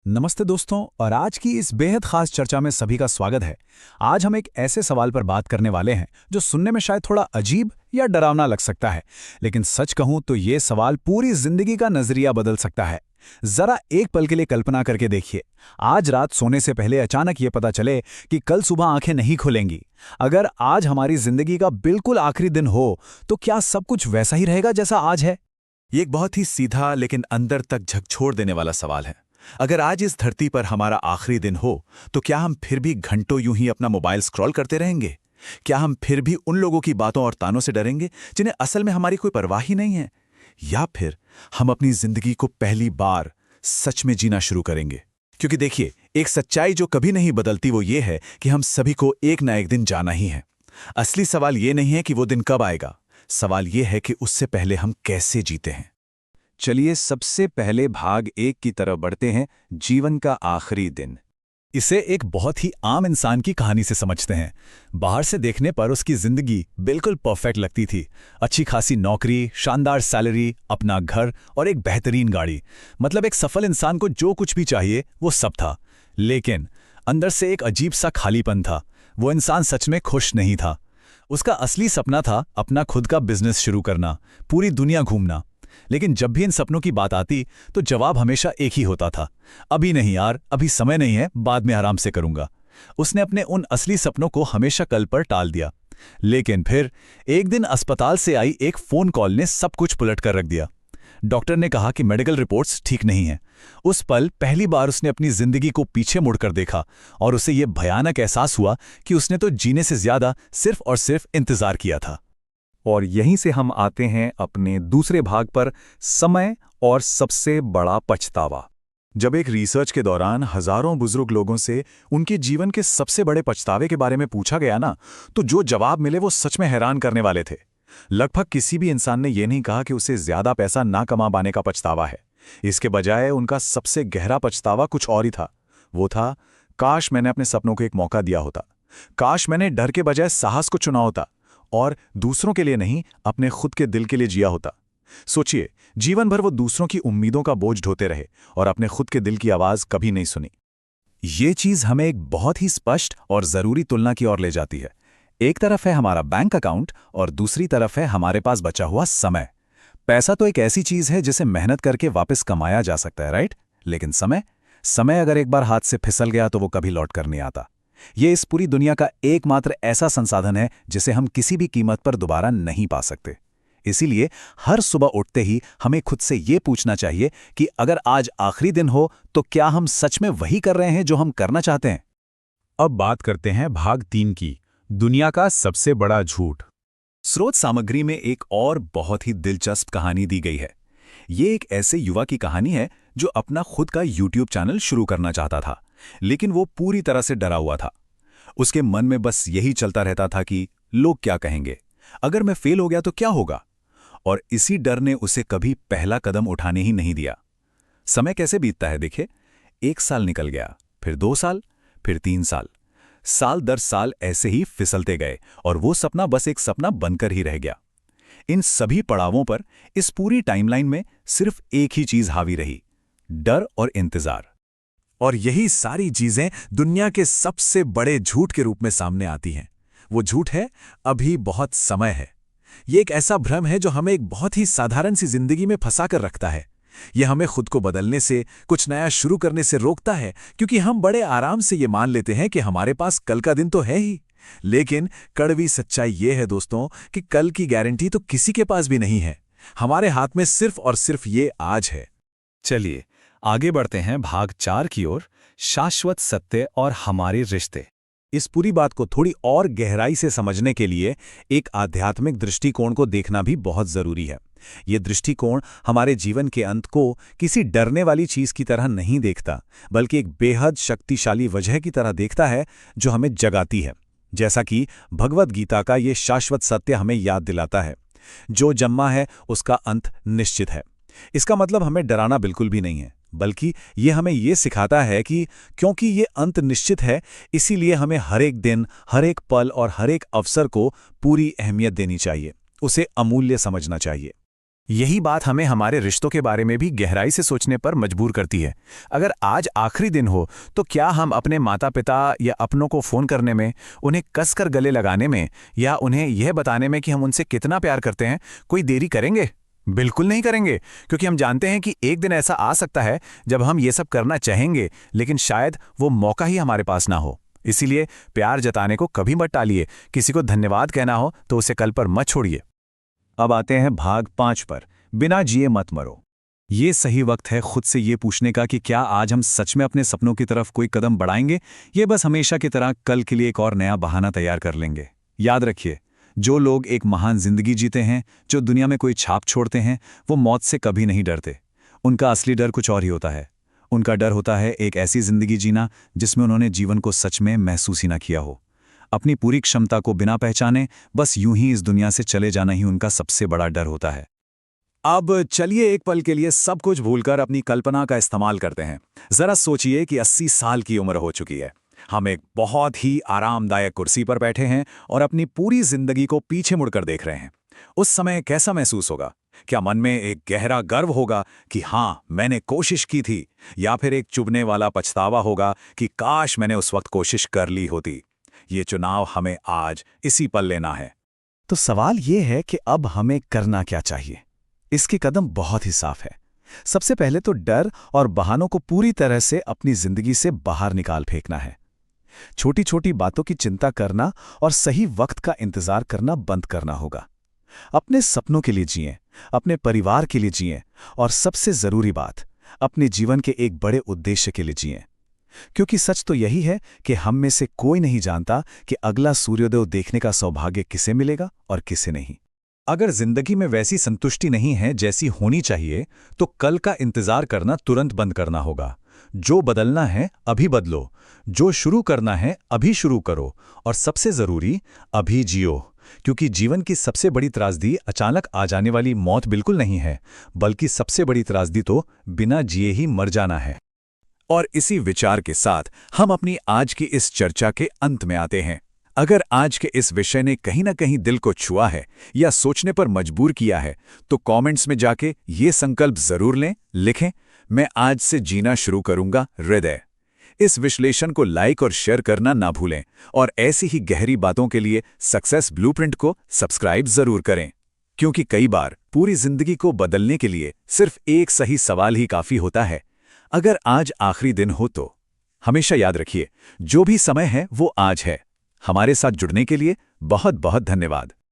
नमस्ते दोस्तों, और आज की इस बेहद खास चर्चा में सभी का स्वागत है। आज हम एक ऐसे सवाल पर बात करने वाले हैं जो सुनने में शायद थोड़ा अजीब या डरावना लग सकता है, लेकिन सच कहूं तो ये सवाल पूरी जिंदगी का नजरिया बदल सकता है। जरा एक पल के लिए कल्पना करके देखिए, आज रात सोने से पहले अचानक ये पता चले कि कल सुबह आंखें नहीं खुलेंगी। अगर आज हमारी जिंदगी का बिल्कुल आखिरी दिन हो, तो क्या सब कुछ वैसा ही रहेगा जैसा आज है? ये एक बहुत ही सीधा लेकिन अंदर तक झकझोर देने वाला सवाल है। अगर आज इस धरती पर हमारा आखिरी दिन हो, तो क्या हम फिर भी घंटों यूं ही अपना मोबाइल स्क्रॉल करते रहेंगे? क्या हम फिर भी उन लोगों की बातों और तानों से डरेंगे जिन्हें असल में हमारी कोई परवाह ही नहीं है? या फिर हम अपनी जिंदगी को पहली बार सच में जीना शुरू करेंगे? क्योंकि देखिए, एक सच्चाई जो कभी नहीं बदलती वो ये है कि हम सभी को एक ना एक दिन जाना ही है। असली सवाल ये नहीं है कि वो दिन कब आएगा, सवाल ये है कि उससे पहले हम कैसे जीते हैं। चलिए सबसे पहले भाग 1 की तरफ बढ़ते हैं, जीवन का आखिरी दिन। इसे एक बहुत ही आम इंसान की कहानी से समझते हैं। बाहर से देखने पर उसकी जिंदगी बिल्कुल परफेक्ट लगती थी। अच्छी खासी नौकरी, शानदार सैलरी, अपना घर और एक बेहतरीन गाड़ी। मतलब एक सफल इंसान को जो कुछ भी चाहिए वो सब था। लेकिन अंदर से एक अजीब सा खालीपन था। वो इंसान सच में खुश नहीं था। उसका असली सपना था अपना खुद का बिजनेस शुरू करना, पूरी दुनिया घूमना। लेकिन जब भी इन सपनों की बात आती तो जवाब हमेशा एक ही होता था, अभी नहीं यार, अभी समय नहीं है, बाद में आराम से करूंगा। उसने अपने उन असली सपनों को हमेशा कल पर टाल दिया। लेकिन फिर एक दिन अस्पताल से आई एक फोन कॉल ने सब कुछ पलट कर रख दिया। डॉक्टर ने कहा कि मेडिकल रिपोर्ट्स ठीक नहीं हैं। उस पल पहली बार उसने अपनी जिंदगी को पीछे मुड़कर देखा और उसे यह भयानक एहसास हुआ कि उसने तो जीने से ज्यादा सिर्फ और सिर्फ इंतजार किया था। और यहीं से हम आते हैं अपने दूसरे भाग पर, समय और सबसे बड़ा पछतावा। जब एक रिसर्च के दौरान हजारों बुजुर्ग लोगों से उनके जीवन के सबसे बड़े पछतावे के बारे में पूछा गया ना, तो जो जवाब मिले वो सच में हैरान करने वाले थे। लगभग किसी भी इंसान ने यह नहीं कहा कि उसे ज्यादा पैसा ना कमा पाने का पछतावा है। इसके बजाय उनका सबसे गहरा पछतावा कुछ और ही था। वो था, काश मैंने अपने सपनों को एक मौका दिया होता। काश मैंने डर के बजाय साहस को चुना होता और दूसरों के लिए नहीं, अपने खुद के दिल के लिए जिया होता। सोचिए, जीवन भर वो दूसरों की उम्मीदों का बोझ ढोते रहे और अपने खुद के दिल की आवाज कभी नहीं सुनी। ये चीज हमें एक बहुत ही स्पष्ट और जरूरी तुलना की ओर ले जाती है। एक तरफ है हमारा बैंक अकाउंट और दूसरी तरफ है हमारे पास बचा हुआ समय। पैसा तो एक ऐसी चीज है जिसे मेहनत करके वापस कमाया जा सकता है, राइट? लेकिन समय अगर एक बार हाथ से फिसल गया तो वो कभी लौट कर नहीं आता। ये इस पूरी दुनिया का एकमात्र ऐसा संसाधन है जिसे हम किसी भी कीमत पर दोबारा नहीं पा सकते। इसीलिए हर सुबह उठते ही हमें खुद से ये पूछना चाहिए कि अगर आज आखिरी दिन हो तो क्या हम सच में वही कर रहे हैं जो हम करना चाहते हैं? अब बात करते हैं भाग 3 की, दुनिया का सबसे बड़ा झूठ। स्रोत सामग्री में एक और बहुत ही दिलचस्प कहानी दी गई है। ये एक ऐसे युवा की कहानी है जो अपना खुद का यूट्यूब चैनल शुरू करना चाहता था, लेकिन वो पूरी तरह से डरा हुआ था। उसके मन में बस यही चलता रहता था कि लोग क्या कहेंगे, अगर मैं फेल हो गया तो क्या होगा। और इसी डर ने उसे कभी पहला कदम उठाने ही नहीं दिया। समय कैसे बीतता है देखिए, 1 साल निकल गया, फिर 2 साल, फिर 3 साल। साल दर साल ऐसे ही फिसलते गए और वो सपना बस एक सपना बनकर ही रह गया। इन सभी पड़ावों पर, इस पूरी टाइमलाइन में सिर्फ एक ही चीज हावी रही, डर और इंतजार। और यही सारी चीजें दुनिया के सबसे बड़े झूठ के रूप में सामने आती हैं। वो झूठ है, अभी बहुत समय है। ये एक ऐसा भ्रम है जो हमें एक बहुत ही साधारण सी जिंदगी में फंसा कर रखता है। यह हमें खुद को बदलने से, कुछ नया शुरू करने से रोकता है, क्योंकि हम बड़े आराम से ये मान लेते हैं कि हमारे पास कल का दिन तो है ही। लेकिन कड़वी सच्चाई ये है दोस्तों कि कल की गारंटी तो किसी के पास भी नहीं है। हमारे हाथ में सिर्फ और सिर्फ ये आज है। चलिए आगे बढ़ते हैं भाग 4 की ओर, शाश्वत सत्य और हमारे रिश्ते। इस पूरी बात को थोड़ी और गहराई से समझने के लिए एक आध्यात्मिक दृष्टिकोण को देखना भी बहुत जरूरी है। ये दृष्टिकोण हमारे जीवन के अंत को किसी डरने वाली चीज की तरह नहीं देखता, बल्कि एक बेहद शक्तिशाली वजह की तरह देखता है जो हमें जगाती है। जैसा कि भगवद गीता का ये शाश्वत सत्य हमें याद दिलाता है, जो जन्मा है उसका अंत निश्चित है। इसका मतलब हमें डराना बिल्कुल भी नहीं है, बल्कि ये हमें ये सिखाता है कि क्योंकि ये अंत निश्चित है, इसीलिए हमें हर एक दिन, हर एक पल और हर एक अवसर को पूरी अहमियत देनी चाहिए, उसे अमूल्य समझना चाहिए। यही बात हमें हमारे रिश्तों के बारे में भी गहराई से सोचने पर मजबूर करती है। अगर आज आखिरी दिन हो तो क्या हम अपने माता पिता या अपनों को फ़ोन करने में, उन्हें कसकर गले लगाने में या उन्हें यह बताने में कि हम उनसे कितना प्यार करते हैं कोई देरी करेंगे? बिल्कुल नहीं करेंगे, क्योंकि हम जानते हैं कि एक दिन ऐसा आ सकता है जब हम ये सब करना चाहेंगे, लेकिन शायद वो मौका ही हमारे पास ना हो। इसीलिए प्यार जताने को कभी मत टालिए। किसी को धन्यवाद कहना हो तो उसे कल पर मत छोड़िए। अब आते हैं भाग 5 पर, बिना जिए मत मरो। ये सही वक्त है खुद से ये पूछने का कि क्या आज हम सच में अपने सपनों की तरफ कोई कदम बढ़ाएंगे, ये बस हमेशा की तरह कल के लिए एक और नया बहाना तैयार कर लेंगे। याद रखिए, जो लोग एक महान जिंदगी जीते हैं, जो दुनिया में कोई छाप छोड़ते हैं, वो मौत से कभी नहीं डरते। उनका असली डर कुछ और ही होता है। उनका डर होता है एक ऐसी जिंदगी जीना जिसमें उन्होंने जीवन को सच में महसूस ही ना किया हो। अपनी पूरी क्षमता को बिना पहचाने बस यूं ही इस दुनिया से चले जाना ही उनका सबसे बड़ा डर होता है। अब चलिए एक पल के लिए सब कुछ भूलकर अपनी कल्पना का इस्तेमाल करते हैं। जरा सोचिए कि 80 साल की उम्र हो चुकी है। हम एक बहुत ही आरामदायक कुर्सी पर बैठे हैं और अपनी पूरी जिंदगी को पीछे मुड़कर देख रहे हैं। उस समय कैसा महसूस होगा? क्या मन में एक गहरा गर्व होगा कि हाँ, मैंने कोशिश की थी, या फिर एक चुभने वाला पछतावा होगा कि काश मैंने उस वक्त कोशिश कर ली होती? ये चुनाव हमें आज इसी पल लेना है। तो सवाल ये है कि अब हमें करना क्या चाहिए? इसके कदम बहुत ही साफ है। सबसे पहले तो डर और बहानों को पूरी तरह से अपनी जिंदगी से बाहर निकाल फेंकना है। छोटी छोटी बातों की चिंता करना और सही वक्त का इंतजार करना बंद करना होगा। अपने सपनों के लिए जिएं, अपने परिवार के लिए जिएं और सबसे जरूरी बात, अपने जीवन के एक बड़े उद्देश्य के लिए जिएं। क्योंकि सच तो यही है कि हम में से कोई नहीं जानता कि अगला सूर्योदय देखने का सौभाग्य किसे मिलेगा और किसे नहीं। अगर जिंदगी में वैसी संतुष्टि नहीं है जैसी होनी चाहिए, तो कल का इंतजार करना तुरंत बंद करना होगा। जो बदलना है अभी बदलो, जो शुरू करना है अभी शुरू करो, और सबसे जरूरी, अभी जियो। क्योंकि जीवन की सबसे बड़ी त्रासदी अचानक आ जाने वाली मौत बिल्कुल नहीं है, बल्कि सबसे बड़ी त्रासदी तो बिना जिए ही मर जाना है। और इसी विचार के साथ हम अपनी आज की इस चर्चा के अंत में आते हैं। अगर आज के इस विषय ने कहीं ना कहीं दिल को छुआ है या सोचने पर मजबूर किया है, तो कमेंट्स में जाके ये संकल्प जरूर लें, लिखें, मैं आज से जीना शुरू करूंगा हृदय। इस विश्लेषण को लाइक और शेयर करना ना भूलें, और ऐसी ही गहरी बातों के लिए सक्सेस ब्लूप्रिंट को सब्सक्राइब जरूर करें। क्योंकि कई बार पूरी जिंदगी को बदलने के लिए सिर्फ एक सही सवाल ही काफी होता है। अगर आज आखिरी दिन हो तो हमेशा याद रखिए, जो भी समय है वो आज है। हमारे साथ जुड़ने के लिए बहुत बहुत धन्यवाद।